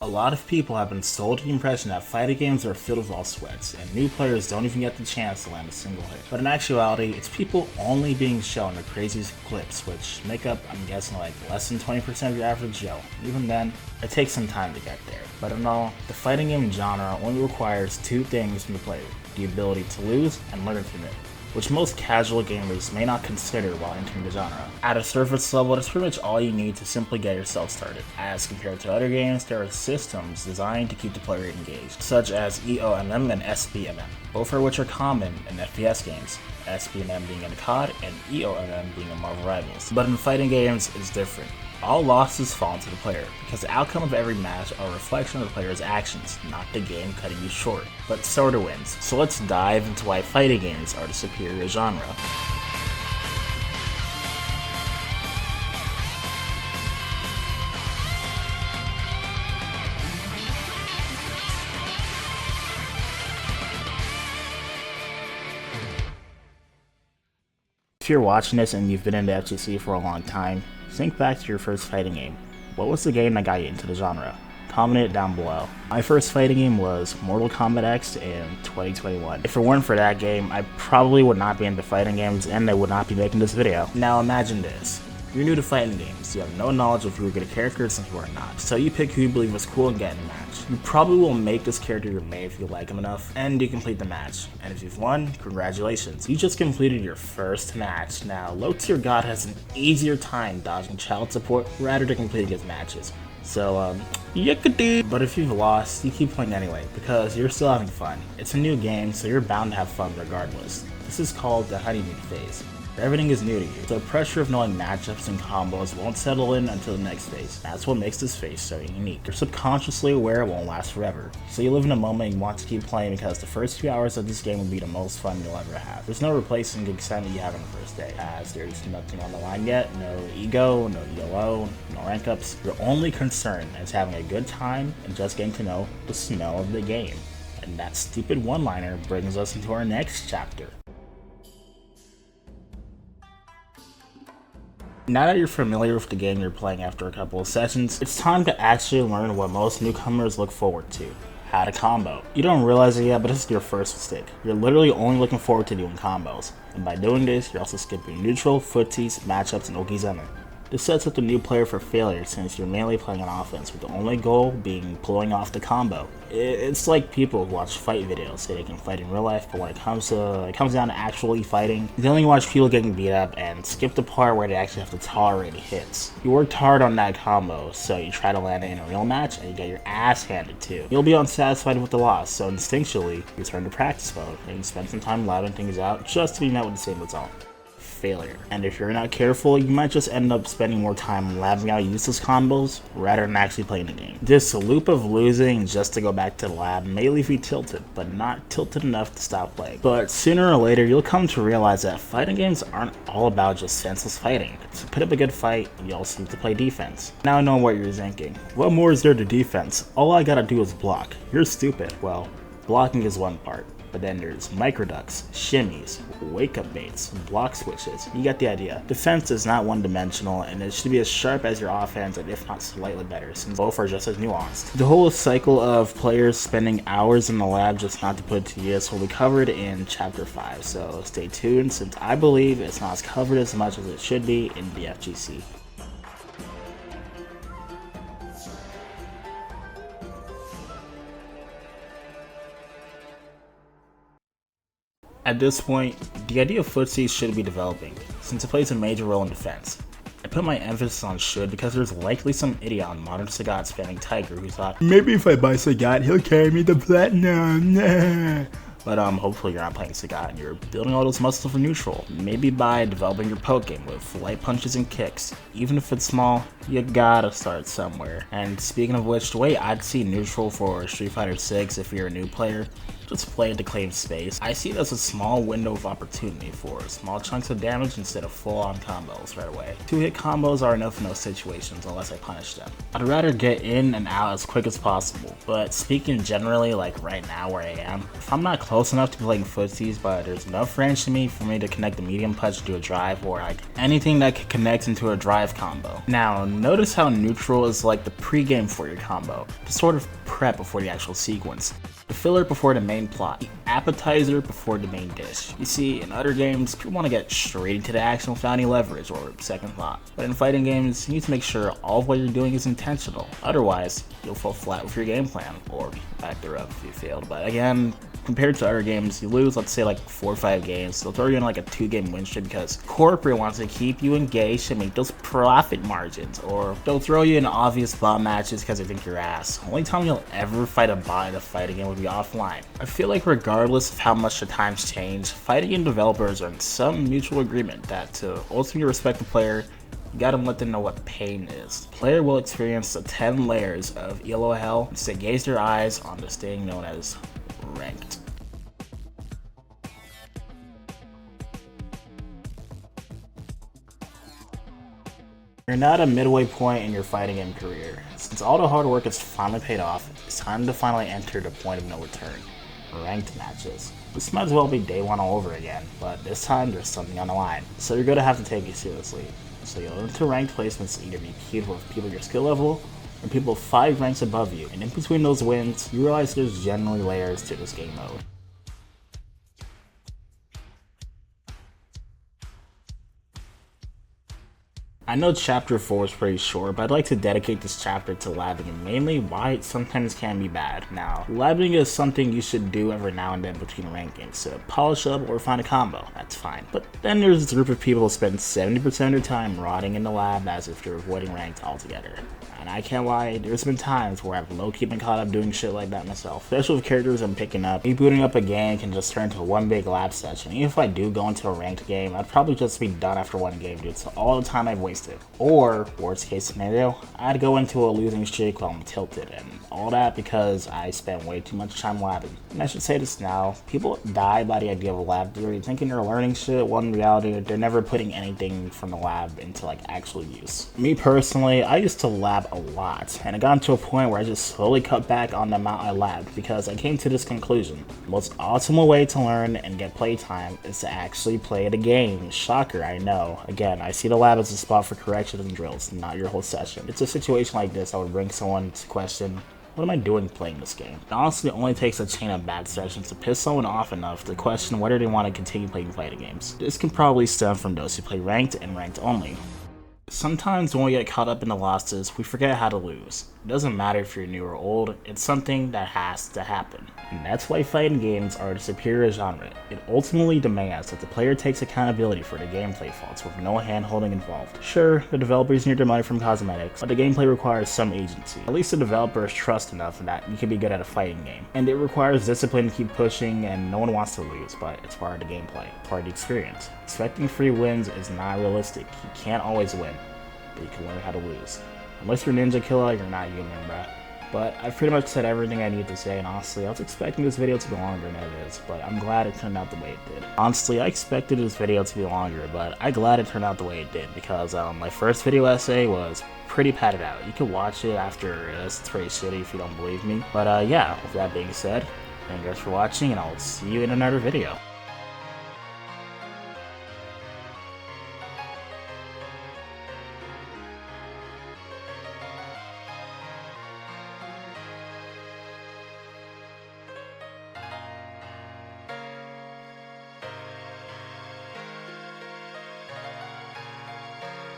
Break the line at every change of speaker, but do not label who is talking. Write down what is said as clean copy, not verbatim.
A lot of people have been sold the impression that fighting games are filled with all sweats, and new players don't even get the chance to land a single hit. But in actuality, it's people only being shown the craziest clips, which make up, I'm guessing, like less than 20% of your average Joe. Even then, it takes some time to get there. But in all, the fighting game genre only requires two things from the player: the ability to lose and learn from it, which most casual gamers may not consider while entering the genre. At a surface level, that's pretty much all you need to simply get yourself started. As compared to other games, there are systems designed to keep the player engaged, such as EOMM and SBMM, both of which are common in FPS games, SBMM being in COD and EOMM being in Marvel Rivals. But in fighting games, it's different. All losses fall to the player, because the outcome of every match are a reflection of the player's actions, not the game cutting you short. But sorta wins. So let's dive into why fighting games are the superior genre. If you're watching this and you've been into FGC for a long time, think back to your first fighting game. What was the game that got you into the genre? Comment it down below. My first fighting game was Mortal Kombat X in 2021. If it weren't for that game, I probably would not be into fighting games and I would not be making this video. Now imagine this. You're new to fighting games, you have no knowledge of who are good characters and who are not, so you pick who you believe is cool and get in a match. You probably will make this character your main if you like him enough, and you complete the match. And if you've won, congratulations. You just completed your first match. Now, low tier God has an easier time dodging child support rather than completing his matches. So, yickety! But if you've lost, you keep playing anyway, because you're still having fun. It's a new game, so you're bound to have fun regardless. This is called the honeymoon phase. Everything is new to you. The pressure of knowing matchups and combos won't settle in until the next phase. That's what makes this phase so unique. You're subconsciously aware it won't last forever. So you live in a moment and you want to keep playing because the first few hours of this game will be the most fun you'll ever have. There's no replacing the excitement you have on the first day, as there's nothing on the line yet, no ego, no ELO, no rank ups. Your only concern is having a good time and just getting to know the smell of the game. And that stupid one-liner brings us into our next chapter. Now that you're familiar with the game you're playing after a couple of sessions, it's time to actually learn what most newcomers look forward to: how to combo. You don't realize it yet, but this is your first mistake. You're literally only looking forward to doing combos, and by doing this, you're also skipping neutral, footsies, matchups, and okizeme. This sets up the new player for failure since you're mainly playing on offense, with the only goal being pulling off the combo. It's like people who watch fight videos say they can fight in real life, but when it comes down to actually fighting, they only watch people getting beat up and skip the part where they actually have to tolerate hits. You worked hard on that combo, so you try to land it in a real match and you get your ass handed too. You'll be unsatisfied with the loss, so instinctually, you turn to practice mode and you spend some time louding things out just to be met with the same result: failure. And if you're not careful, you might just end up spending more time labbing out useless combos rather than actually playing the game. This loop of losing just to go back to the lab may leave you tilted, but not tilted enough to stop playing. But sooner or later, you'll come to realize that fighting games aren't all about just senseless fighting. To put up a good fight, you also need to play defense. Now I know what you're thinking. What more is there to defense? All I gotta do is block. You're stupid. Well, blocking is one part. But then there's microducks, shimmies, wake-up baits, block switches. You get the idea. Defense is not one-dimensional, and it should be as sharp as your offense, and if not slightly better, since both are just as nuanced. The whole cycle of players spending hours in the lab just not to put to use will be covered in Chapter 5, so stay tuned, since I believe it's not as covered as much as it should be in the FGC. At this point, the idea of footsies should be developing, since it plays a major role in defense. I put my emphasis on should because there's likely some idiot on modern Sagat spamming Tiger who thought, maybe if I buy Sagat, he'll carry me to platinum, nah. But hopefully you're not playing Sagat and you're building all those muscles for neutral. Maybe by developing your poke game with light punches and kicks. Even if it's small, you gotta start somewhere. And speaking of which, the way I'd see neutral for Street Fighter 6 if you're a new player, just play to claim space. I see it as a small window of opportunity for small chunks of damage instead of full-on combos right away. 2-hit combos are enough in those situations unless I punish them. I'd rather get in and out as quick as possible, but speaking generally, like right now where I am, if I'm not close enough to playing footsies but there's enough range to me for me to connect the medium punch to a drive, or like anything that can connect into a drive combo. Now notice how neutral is like the pre-game for your combo, to sort of prep before the actual sequence. The filler before the main plot, the appetizer before the main dish. You see, in other games, people want to get straight into the action without any leverage or second thought. But in fighting games, you need to make sure all of what you're doing is intentional. Otherwise, you'll fall flat with your game plan, or back there up if you failed. But again, compared to other games, you lose, let's say, like 4 or 5 games. They'll throw you in like a 2-game win streak because corporate wants to keep you engaged and make those profit margins, or they'll throw you in obvious bot matches because they think you're ass. Only time you'll ever fight a bot in a fighting game would be offline. I feel like regardless of how much the times change, fighting game developers are in some mutual agreement that to ultimately respect the player, you gotta let them know what pain is. The player will experience the 10 layers of ELO hell and to gaze their eyes on this thing known as ranked. You're now at a midway point in your fighting game career. Since all the hard work has finally paid off, it's time to finally enter the point of no return. Ranked matches. This might as well be day one all over again, but this time there's something on the line, so you're gonna have to take it seriously. So you'll learn to ranked placements either be competed with people your skill level, or people 5 ranks above you, and in between those wins, you realize there's generally layers to this game mode. I know chapter 4 is pretty short, but I'd like to dedicate this chapter to labbing and mainly why it sometimes can be bad. Now, labbing is something you should do every now and then between rankings to polish up or find a combo, that's fine. But then there's this group of people who spend 70% of their time rotting in the lab as if they're avoiding ranked altogether. And I can't lie, there's been times where I've low-key been caught up doing shit like that myself. Especially with characters I'm picking up, me booting up a game can just turn into one big lab session. Even if I do go into a ranked game, I'd probably just be done after one game due to all the time I've wasted. Or, worst case scenario, I'd go into a losing streak while I'm tilted, and all that because I spent way too much time labbing. And I should say this now, people die by the idea of a lab theory, thinking they're learning shit, when in reality, they're never putting anything from the lab into like actual use. Me personally, I used to lab a lot, and it got to a point where I just slowly cut back on the amount I labbed because I came to this conclusion. The most optimal way to learn and get playtime is to actually play the game. Shocker, I know. Again, I see the lab as a spot for corrections and drills, not your whole session. It's a situation like this that would bring someone to question, what am I doing playing this game? It honestly only takes a chain of bad sessions to piss someone off enough to question whether they want to continue playing fighting games. This can probably stem from those who play ranked and ranked only. Sometimes when we get caught up in the losses, we forget how to lose. It doesn't matter if you're new or old, it's something that has to happen. And that's why fighting games are the superior genre. It ultimately demands that the player takes accountability for the gameplay faults with no hand-holding involved. Sure, the developers need their money from cosmetics, but the gameplay requires some agency. At least the developers trust enough that you can be good at a fighting game. And it requires discipline to keep pushing, and no one wants to lose, but it's part of the gameplay, part of the experience. Expecting free wins is not realistic. You can't always win, but you can learn how to lose. Unless you're Ninja Killer, you're not human, bruh. But I've pretty much said everything I need to say, and honestly, I was expecting this video to be longer than it is, but I'm glad it turned out the way it did. Honestly, I expected this video to be longer, but I'm glad it turned out the way it did, because my first video essay was pretty padded out. You can watch it after it's pretty shitty if you don't believe me. But yeah, with that being said, thank you guys for watching, and I'll see you in another video.